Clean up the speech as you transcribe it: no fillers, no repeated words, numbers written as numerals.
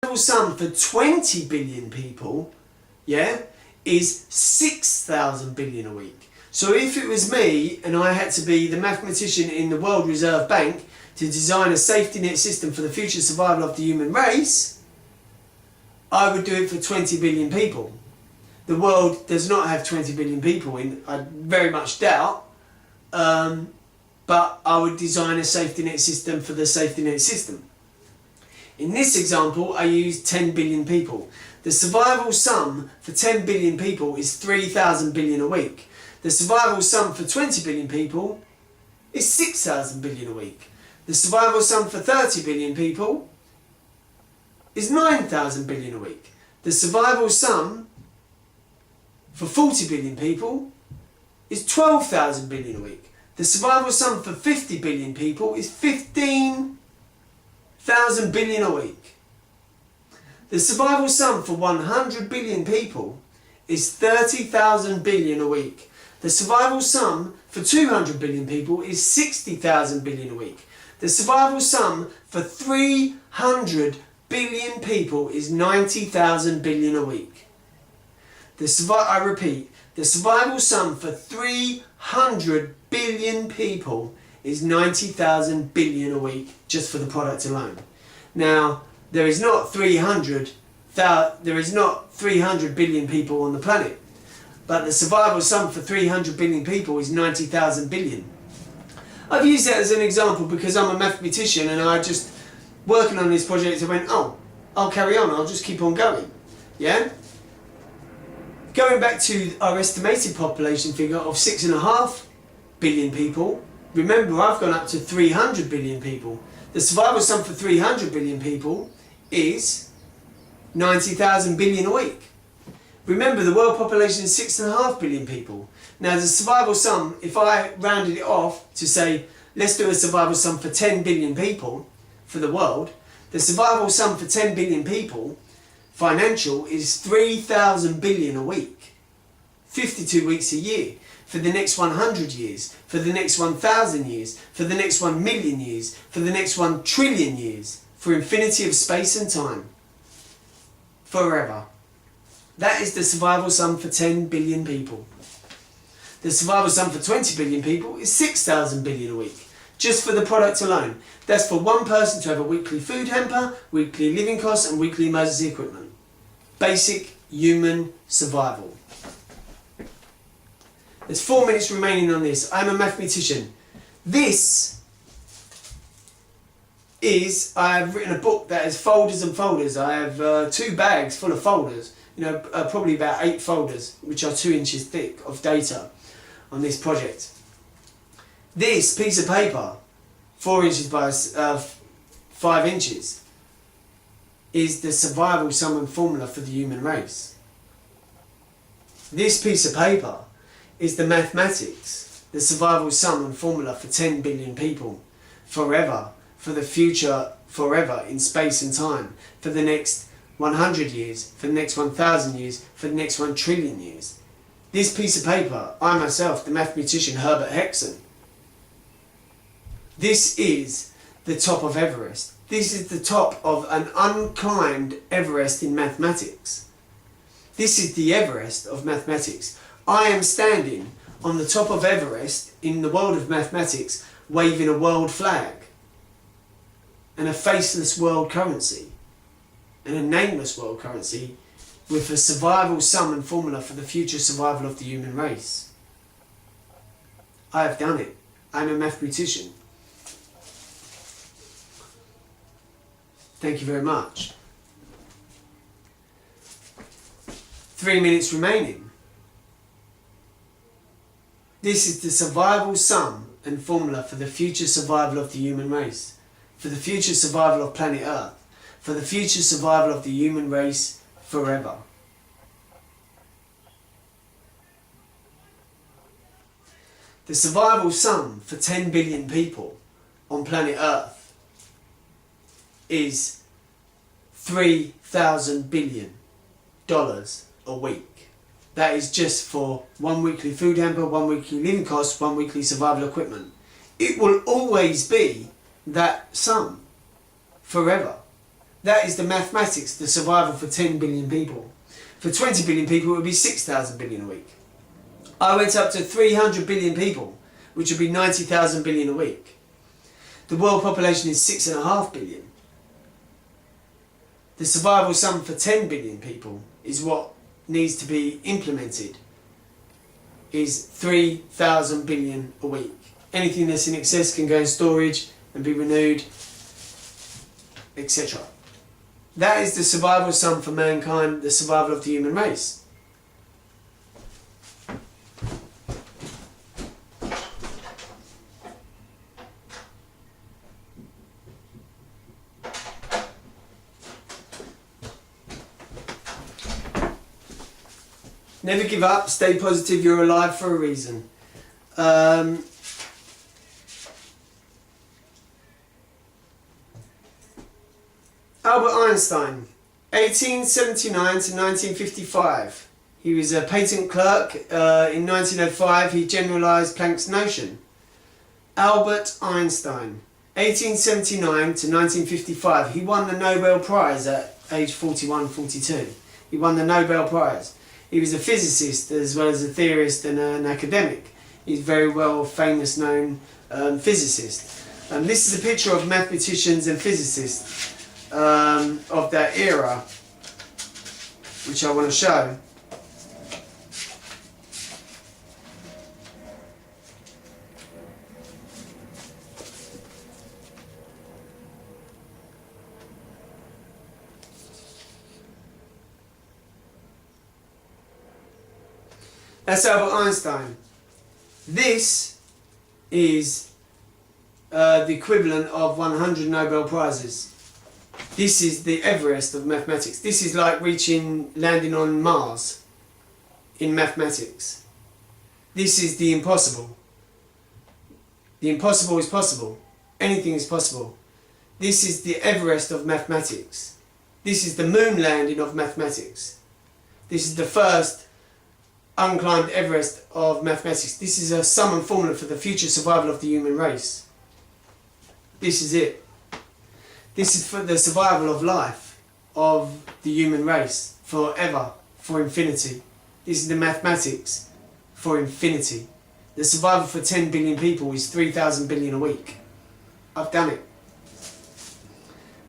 survival sum for 20 billion people, yeah, is 6,000 billion a week. So if it was me and I had to be the mathematician in the World Reserve Bank to design a safety net system for the future survival of the human race, I would do it for 20 billion people. The world does not have 20 billion people in, I very much doubt, but I would design a safety net system for the safety net system. In this example, I used 10 billion people. The survival sum for 10 billion people is 3,000 billion a week. The survival sum for 20 billion people is 6,000 billion a week. The survival sum for 30 billion people is 9,000 billion a week. The survival sum for 40 billion people is 12,000 billion a week. The survival sum for 50 billion people is 15,000 billion a week. The survival sum for 100 billion people is 30,000 billion a week. The survival sum for 200 billion people is 60,000 billion a week. The survival sum for 300 billion people is 90,000 billion a week. I repeat, the survival sum for 300 billion people is 90,000 billion a week just for the product alone. Now, there is not 300 billion people on the planet, but the survival sum for 300 billion people is 90,000 billion. I've used that as an example because I'm a mathematician and I just working on this project, I went, oh, I'll carry on, I'll just keep on going. Yeah? Going back to our estimated population figure of 6.5 billion people, remember I've gone up to 300 billion people. The survival sum for 300 billion people is 90,000 billion a week. Remember the world population is 6.5 billion people. Now the survival sum, if I rounded it off to say, let's do a survival sum for 10 billion people for the world, the survival sum for 10 billion people, financial, is 3,000 billion a week. 52 weeks a year. For the next 100 years, for the next 1,000 years, for the next 1 million years, for the next 1 trillion years, for infinity of space and time. Forever. That is the survival sum for 10 billion people. The survival sum for 20 billion people is 6,000 billion a week, just for the product alone. That's for one person to have a weekly food hamper, weekly living costs and weekly emergency equipment. Basic human survival. There's 4 minutes remaining on this. I'm a mathematician. This is, I've written a book that has folders and folders. I have 2 bags full of folders, probably about 8 folders, which are 2 inches thick of data on this project. This piece of paper, 4 inches by 5 inches, is the survival sum and formula for the human race. This piece of paper is the mathematics, the survival sum and formula for 10 billion people, forever, for the future, forever, in space and time, for the next 100 years, for the next 1,000 years, for the next 1 trillion years. This piece of paper, I myself, the mathematician Herbert Hexon, this is the top of Everest. This is the top of an unclimbed Everest in mathematics. This is the Everest of mathematics. I am standing on the top of Everest in the world of mathematics, waving a world flag and a faceless world currency and a nameless world currency with a survival sum and formula for the future survival of the human race. I have done it. I'm a mathematician. Thank you very much. 3 minutes remaining. This is the survival sum and formula for the future survival of the human race, for the future survival of planet Earth, for the future survival of the human race forever. The survival sum for 10 billion people on planet Earth is $3,000 billion a week. That is just for 1 weekly food hamper, 1 weekly living costs, 1 weekly survival equipment. It will always be that sum, forever. That is the mathematics, the survival for 10 billion people. For 20 billion people, it would be 6,000 billion a week. I went up to 300 billion people, which would be 90,000 billion a week. The world population is 6.5 billion. The survival sum for 10 billion people is what needs to be implemented, is 3,000 billion a week. Anything that's in excess can go in storage and be renewed, etc. That is the survival sum for mankind, the survival of the human race. Never give up, stay positive, you're alive for a reason. Albert Einstein, 1879 to 1955. He was a patent clerk. In 1905 he generalised Planck's notion. Albert Einstein, 1879 to 1955. He won the Nobel Prize at age 41, 42. He won the Nobel Prize. He was a physicist as well as a theorist and an academic. He's a very well famous known physicist. This is a picture of mathematicians and physicists of that era, which I want to show. That's Albert Einstein. This is the equivalent of 100 Nobel Prizes. This is the Everest of mathematics. This is like landing on Mars in mathematics. This is the impossible. The impossible is possible. Anything is possible. This is the Everest of mathematics. This is the moon landing of mathematics. This is the first unclimbed Everest of mathematics. This is a sum and formula for the future survival of the human race. This is it. This is for the survival of life, of the human race, forever, for infinity. This is the mathematics for infinity. The survival for 10 billion people is 3,000 billion a week. I've done it.